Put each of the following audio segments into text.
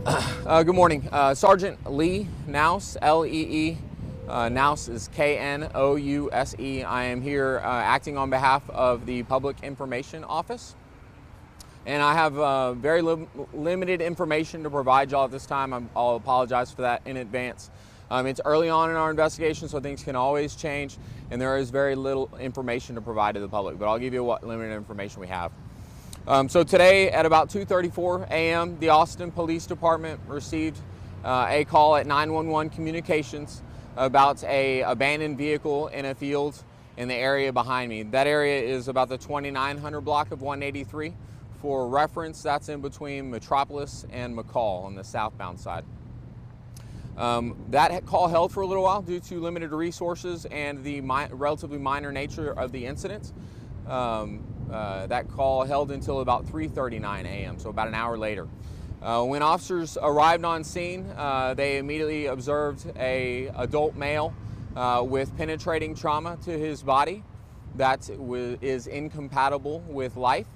Good morning. Sergeant Lee Knouse, L-E-E. Knouse is K-N-O-U-S-E. I am here acting on behalf of the Public Information Office. And I have very limited information to provide y'all at this time. I'll apologize for that in advance. It's early on in our investigation, so things can always change, and there is very little information to provide to the public, but I'll give you what limited information we have. So today at about 2:34 a.m., the Austin Police Department received a call at 911 Communications about a abandoned vehicle in a field in the area behind me. That area is about the 2900 block of 183. For reference, that's in between Metropolis and McCall on the southbound side. That call held for a little while due to limited resources and the relatively minor nature of the incident. That call held until about 3:39 a.m., so about an hour later. When officers arrived on scene, they immediately observed an adult male with penetrating trauma to his body that is incompatible with life.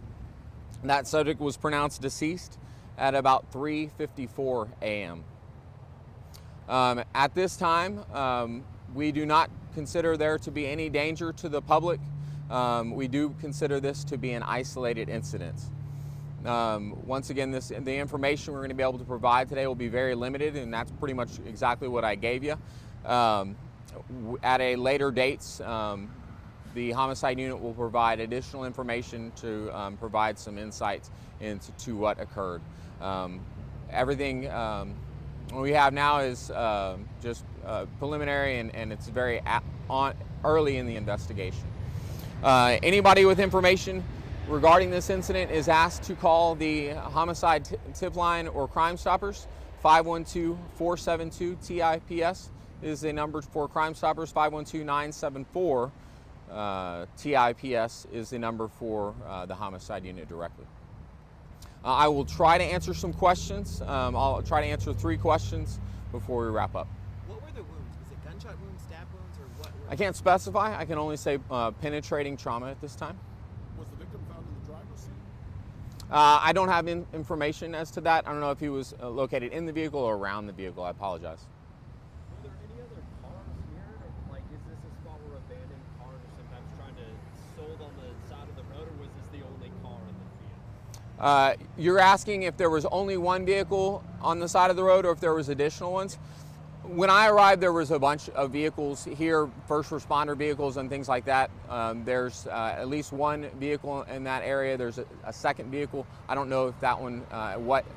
That subject was pronounced deceased at about 3:54 a.m. At this time, we do not consider there to be any danger to the public. We do consider this to be an isolated incident. Once again, the information we're going to be able to provide today will be very limited, and that's pretty much exactly what I gave you. At a later date, the homicide unit will provide additional information to provide some insights into what occurred. Everything we have now is just preliminary, and it's very early in the investigation. Anybody with information regarding this incident is asked to call the homicide tip line or Crime Stoppers. 512-472-TIPS is the number for Crime Stoppers. 512-974 TIPS is the number for the homicide unit directly. I will try to answer some questions. I'll try to answer 3 questions before we wrap up. What were the wounds? Was it gunshot wounds, stab wounds, or what? I can't specify. I can only say penetrating trauma at this time. Was the victim found in the driver's seat? I don't have information as to that. I don't know if he was located in the vehicle or around the vehicle. I apologize. Were there any other cars here? Like, is this a spot where abandoned cars are sometimes trying to sold on the side of the road, or was this the only car in the field? You're asking if there was only one vehicle on the side of the road or if there was additional ones. When I arrived, there was a bunch of vehicles here, first responder vehicles and things like that. There's at least one vehicle in that area. There's a second vehicle. I don't know if that one,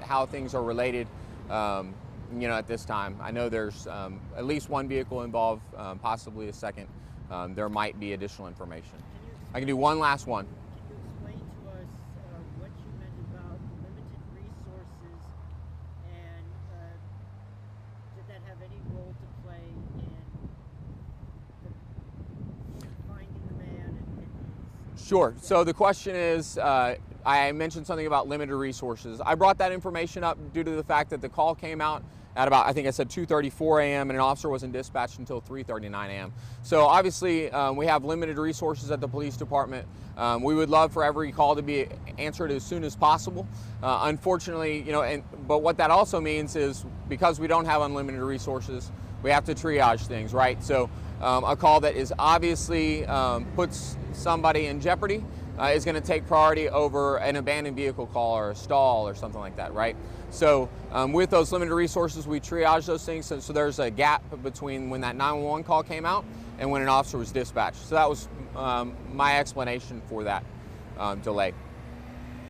how things are related, at this time. I know there's at least one vehicle involved, possibly a second. There might be additional information. I can do one last one. Can you explain to us what you meant about limited resources, and did that have any role to play in finding the man? Sure. So the question is, I mentioned something about limited resources. I brought that information up due to the fact that the call came out at about, I think I said 2:34 a.m. and an officer wasn't dispatched until 3:39 a.m. So obviously we have limited resources at the police department. We would love for every call to be answered as soon as possible. Unfortunately, but what that also means is because we don't have unlimited resources, we have to triage things, right? So a call that is obviously puts somebody in jeopardy is going to take priority over an abandoned vehicle call or a stall or something like that, right? So with those limited resources, we triage those things. So there's a gap between when that 911 call came out and when an officer was dispatched. So that was my explanation for that delay.